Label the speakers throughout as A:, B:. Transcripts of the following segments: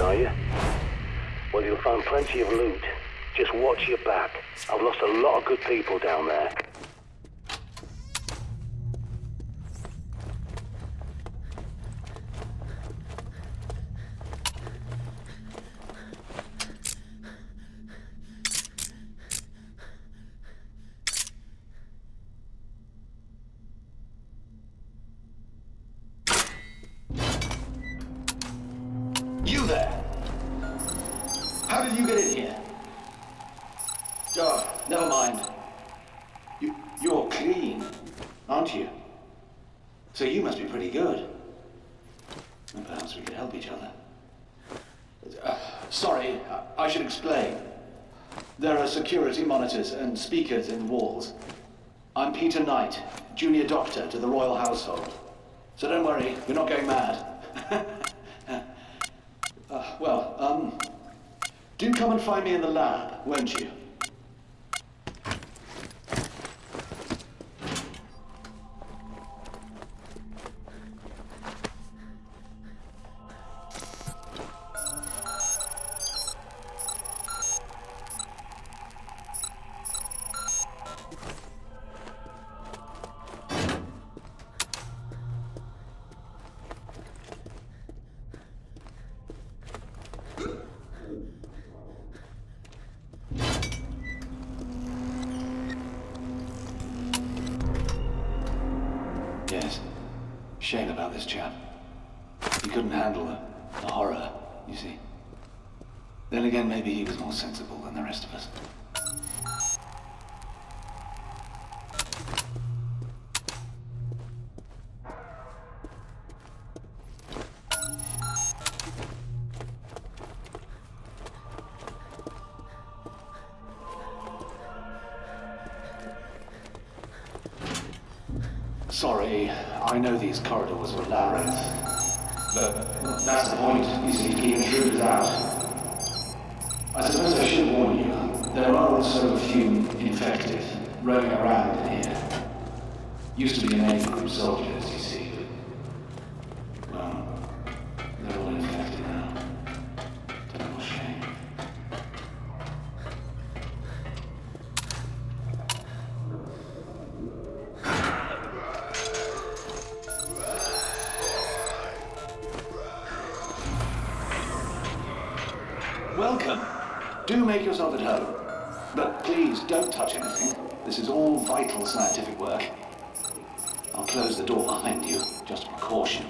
A: are you? Well, you'll find plenty of loot. Just watch your back. I've lost a lot of good people down there.
B: You there? How did you get in here? Oh, never mind. You're clean, aren't you? So you must be pretty good. And perhaps we could help each other. Sorry, I should explain. There are security monitors and speakers in the walls. I'm Peter Knight, junior doctor to the royal household. So don't worry, we're not going mad. Do come and find me in the lab, won't you? Yes. Shame about this chap. He couldn't handle the horror, you see. Then again, maybe he was more sensible than the rest of us. Sorry, I know these corridors were labyrinth, but that's the point, you see, to keep intruders out. I suppose I should warn you, there are also a few infected roaming around in here. Used to be an A group soldiers, you see, but, well, they're all infected now. Terrible shame. Welcome. Do make yourself at home. But please, don't touch anything. This is all vital scientific work. I'll close the door behind you, just a precaution.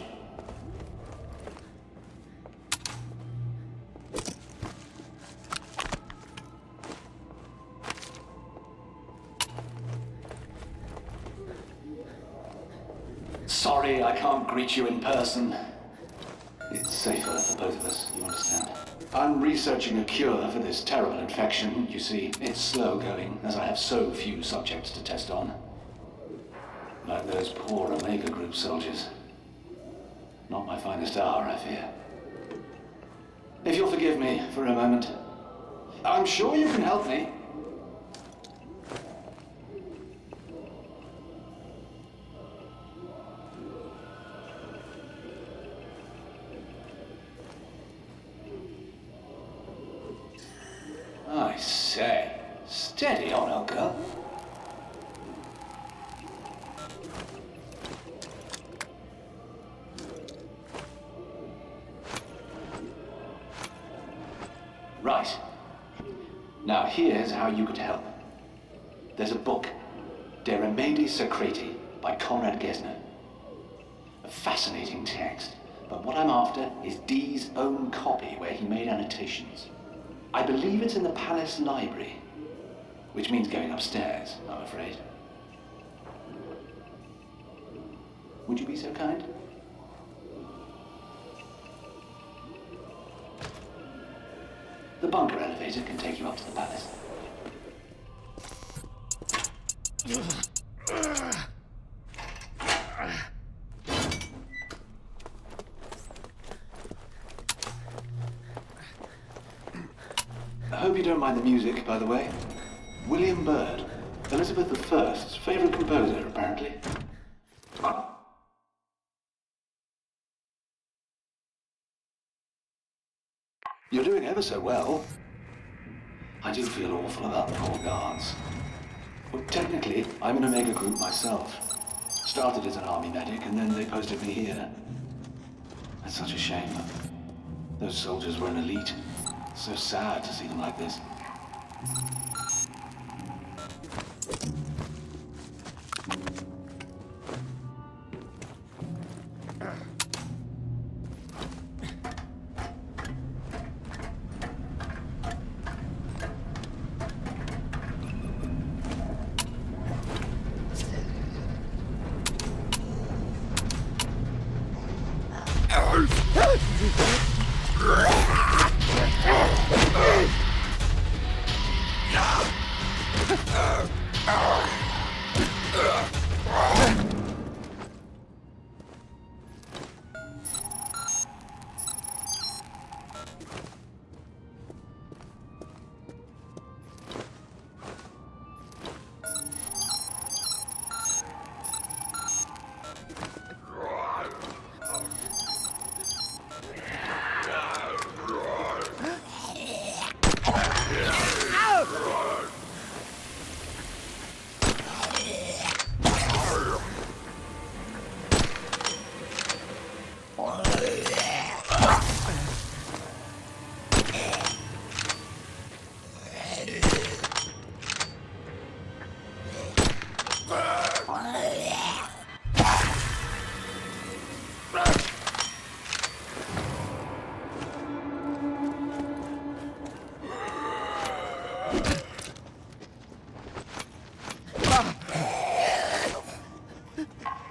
B: Sorry, I can't greet you in person. It's safer for both of us, you understand? I'm researching a cure for this terrible infection, you see. It's slow going, as I have so few subjects to test on. Like those poor Omega Group soldiers. Not my finest hour, I fear. If you'll forgive me for a moment. I'm sure you can help me. I say, steady on, old girl. Right. Now here's how you could help. There's a book, De Remedii Secreti, by Conrad Gesner. A fascinating text, but what I'm after is Dee's own copy where he made annotations. I believe it's in the palace library, which means going upstairs, I'm afraid. Would you be so kind? The bunker elevator can take you up to the palace. I hope you don't mind the music, by the way. William Byrd, Elizabeth I's favorite composer, apparently. You're doing ever so well. I do feel awful about the poor guards. Well, technically, I'm an Omega group myself. Started as an army medic, and then they posted me here. That's such a shame. Those soldiers were an elite. So sad to see them like this.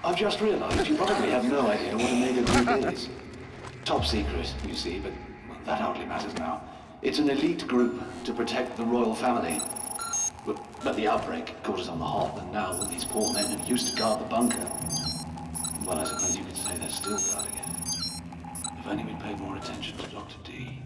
B: I've just realized you probably have no idea what Omega Group is. Top secret, you see, but well, that hardly matters now. It's an elite group to protect the royal family. But the outbreak caught us on the hop, and now with these poor men who used to guard the bunker, well, I suppose you could say they're still guarding it. If only we'd paid more attention to Dr. D.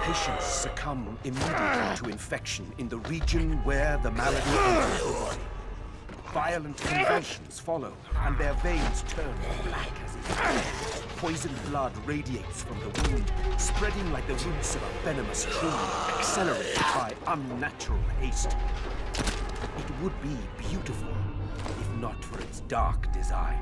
C: Patients succumb immediately to infection in the region where the malady enters the body. Violent convulsions follow, and their veins turn black as ink. Poisoned blood radiates from the wound, spreading like the roots of a venomous tree, accelerated by unnatural haste. It would be beautiful, if not for its dark design.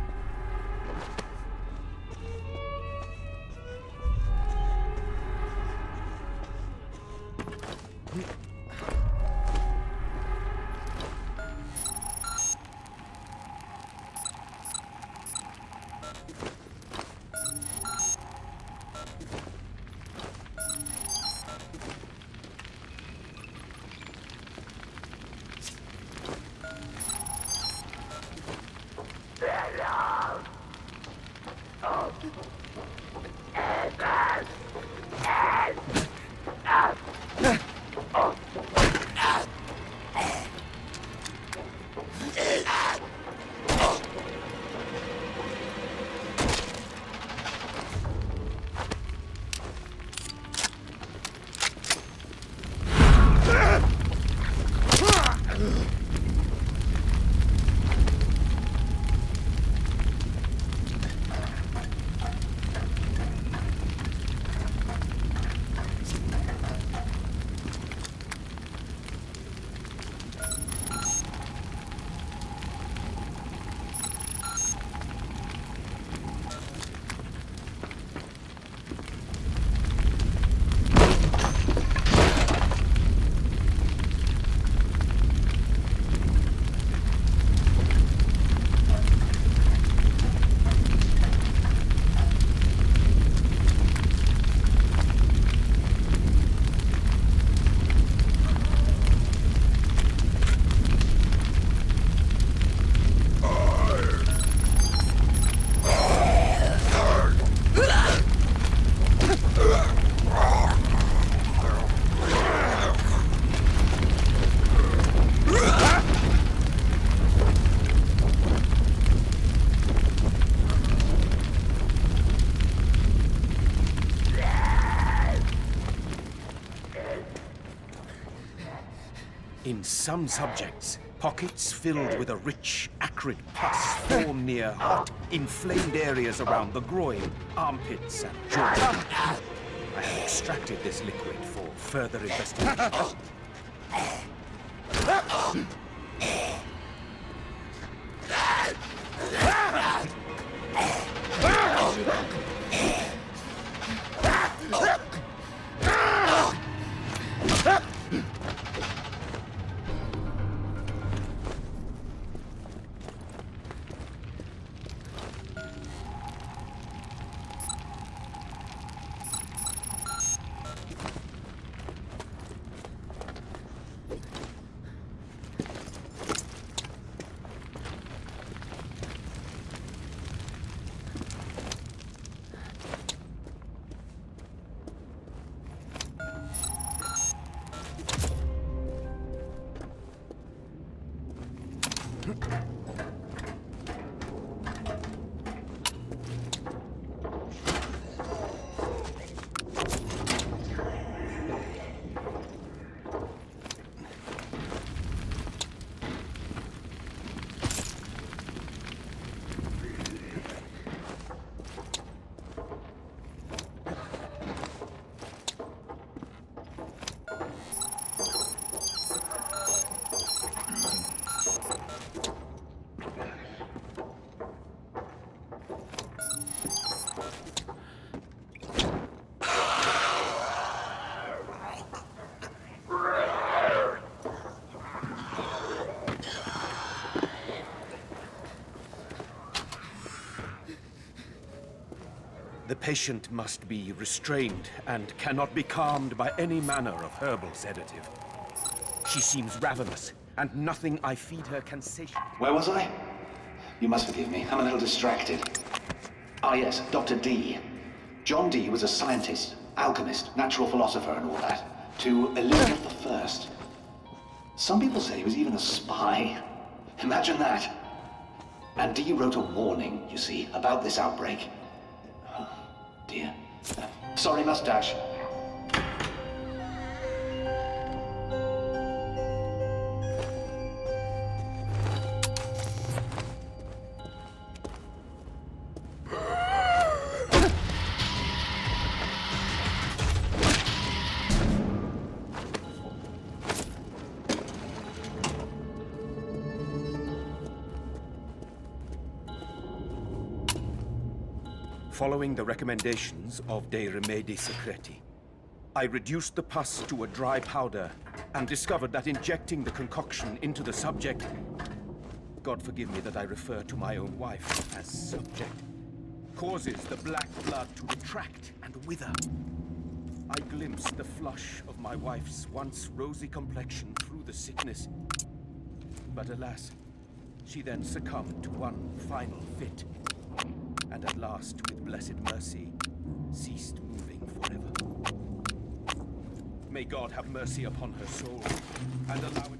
C: In some subjects, pockets filled with a rich, acrid pus form near hot, inflamed areas around the groin, armpits, and jaw. I have extracted this liquid for further investigation. The patient must be restrained and cannot be calmed by any manner of herbal sedative. She seems ravenous, and nothing I feed her can satiate.
B: Where was I? You must forgive me. I'm a little distracted. Ah, yes, Dr. D. John Dee was a scientist, alchemist, natural philosopher, and all that, to Elizabeth I. Some people say he was even a spy. Imagine that. And Dee wrote a warning, you see, about this outbreak. Oh, dear. Sorry, mustache.
C: Following the recommendations of De Remedi Secreti, I reduced the pus to a dry powder and discovered that injecting the concoction into the subject, God forgive me that I refer to my own wife as subject, causes the black blood to retract and wither. I glimpsed the flush of my wife's once rosy complexion through the sickness, but alas, she then succumbed to one final fit. And at last, with blessed mercy, ceased moving forever. May God have mercy upon her soul, and allow it...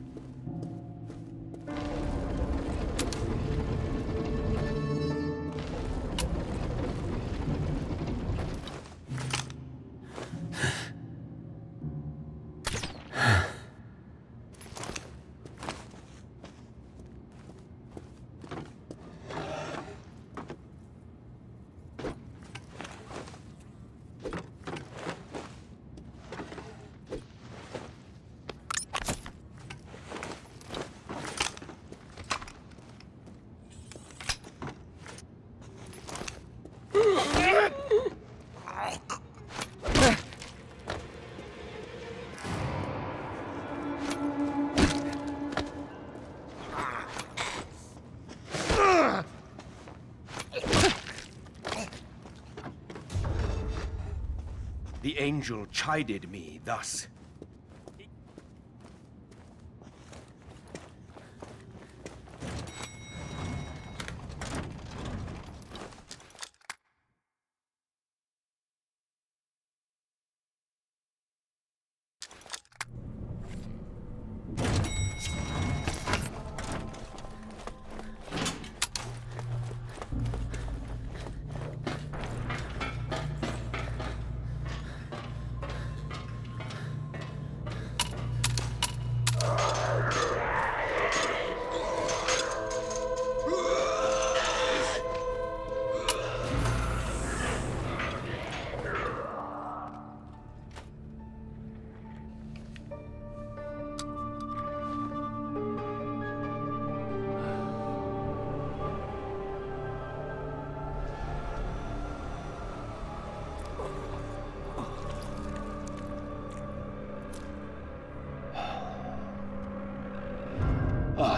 C: angel chided me thus.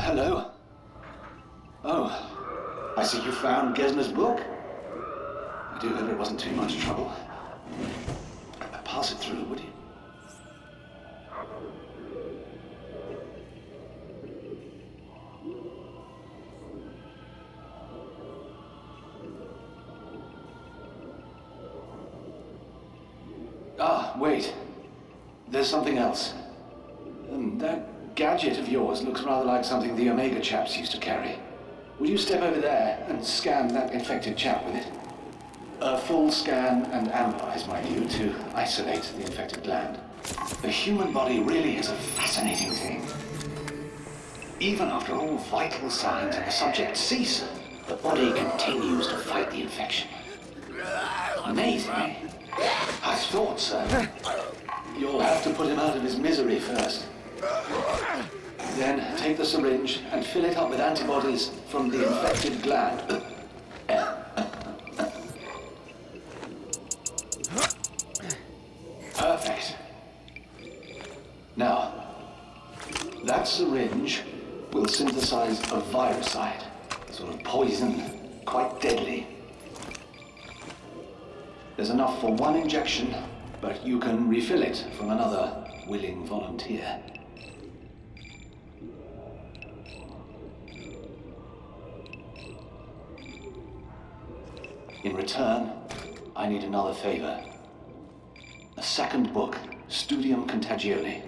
B: Hello? Oh, I see you found Gesner's book. I do hope it wasn't too much trouble. Pass it through, would you? Ah, wait. There's something else. That gadget of yours looks rather like something the Omega chaps used to carry. Will you step over there and scan that infected chap with it? A full scan and analyze, mind you, to isolate the infected gland. The human body really is a fascinating thing. Even after all vital signs in the subject cease, the body continues to fight the infection. Amazing, eh? I thought so. You'll have to put him out of his misery first. Then take the syringe and fill it up with antibodies from the infected gland. Perfect. Now, that syringe will synthesize a viricide, a sort of poison, quite deadly. There's enough for one injection, but you can refill it from another willing volunteer. In return, I need another favor. A second book, Studium Contagione,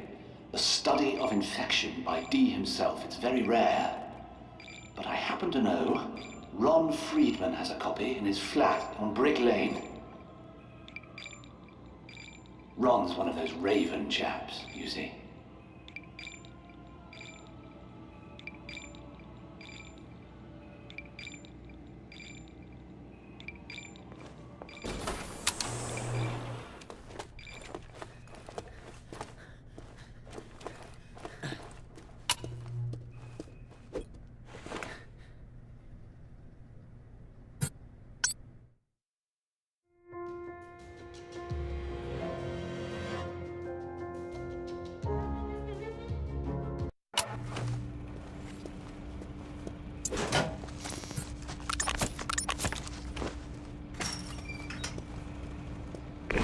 B: a study of infection by Dee himself. It's very rare. But I happen to know Ron Friedman has a copy in his flat on Brick Lane. Ron's one of those Raven chaps, you see.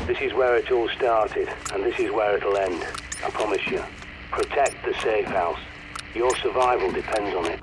A: This is where it all started, and this is where it'll end. I promise you. Protect the safe house. Your survival depends on it.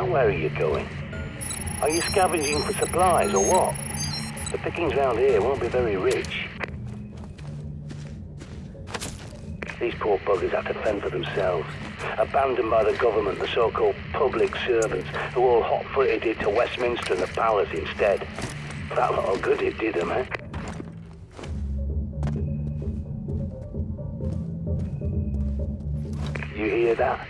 A: Now where are you going? Are you scavenging for supplies or what? The pickings round here won't be very rich. These poor buggers have to fend for themselves. Abandoned by the government, the so-called public servants, who all hot-footed to Westminster and the palace instead. That lot of good it did them, eh? You hear that?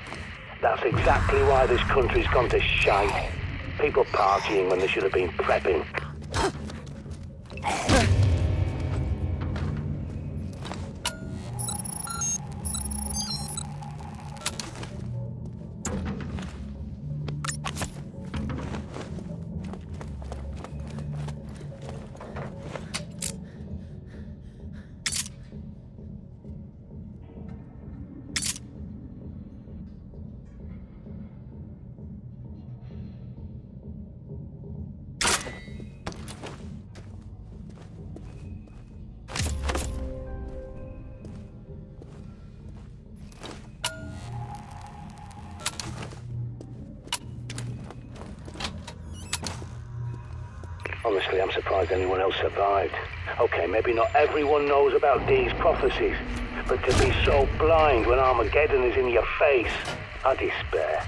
A: That's exactly why this country's gone to shite. People partying when they should have been prepping. Honestly, I'm surprised anyone else survived. Okay, maybe not everyone knows about Dee's prophecies, but to be so blind when Armageddon is in your face, I despair.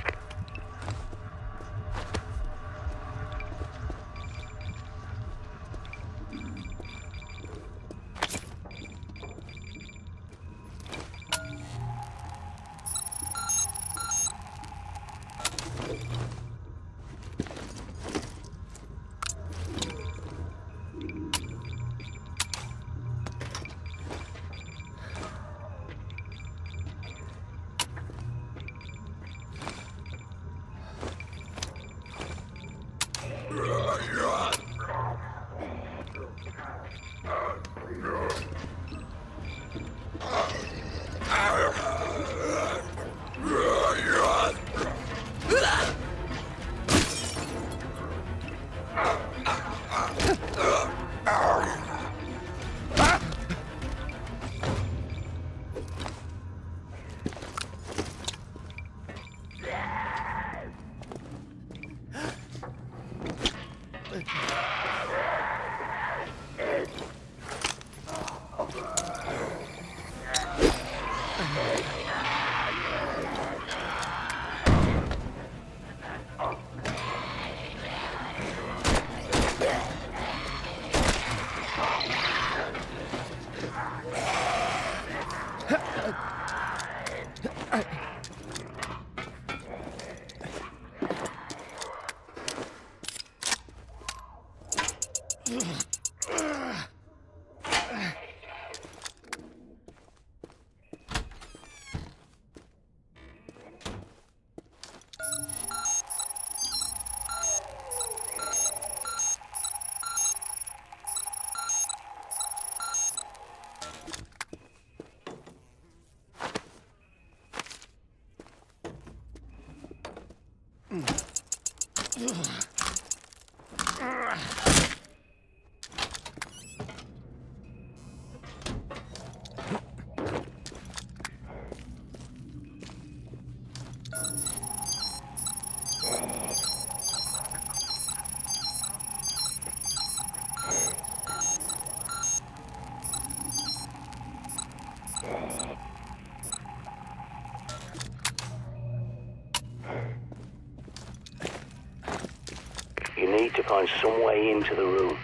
A: You need to find some way into the room.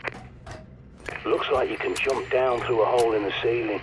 A: Looks like you can jump down through a hole in the ceiling.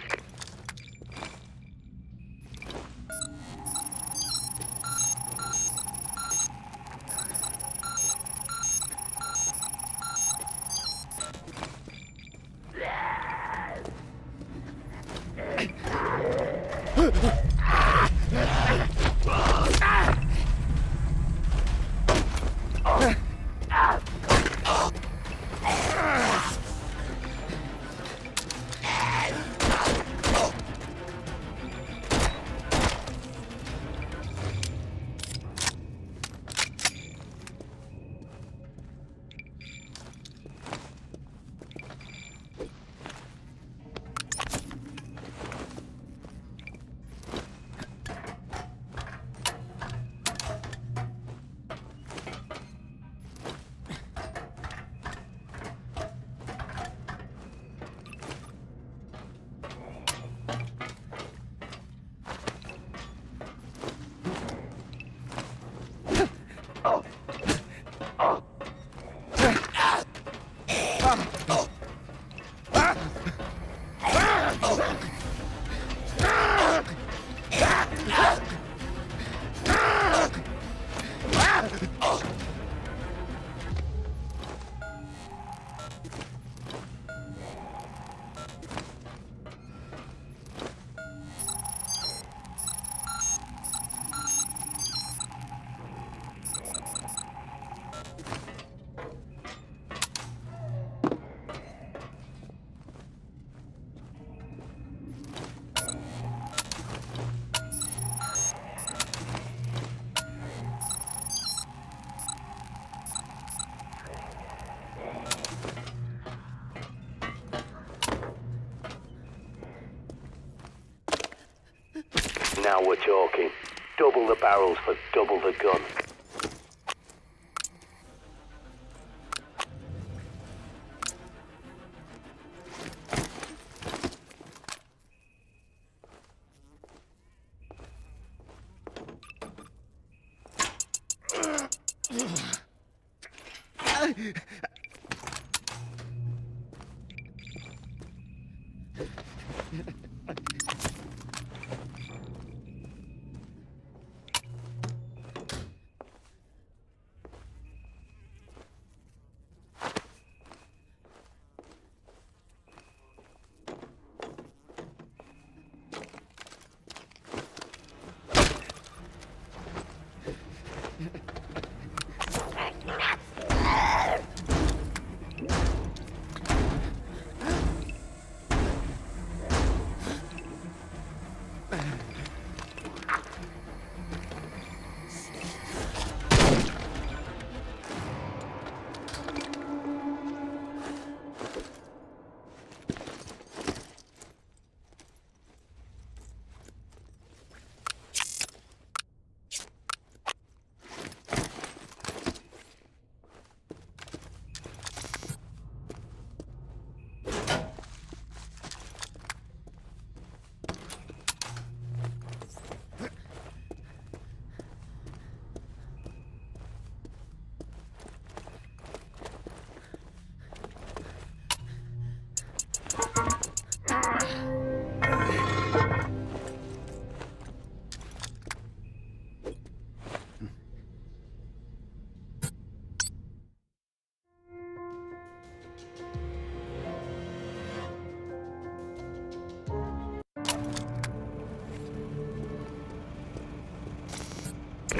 A: Now we're talking. Double the barrels for double the gun.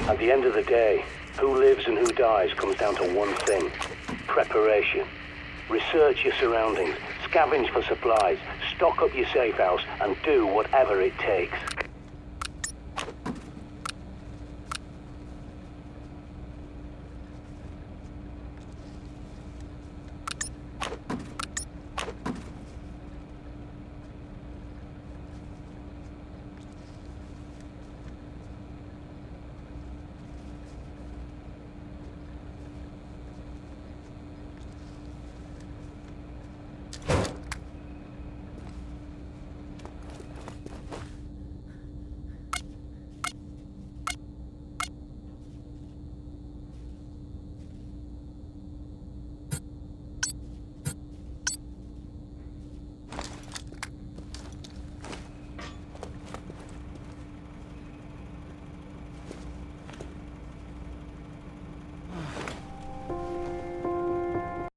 A: At the end of the day, who lives and who dies comes down to one thing: preparation. Research your surroundings, scavenge for supplies, stock up your safe house, and do whatever it takes.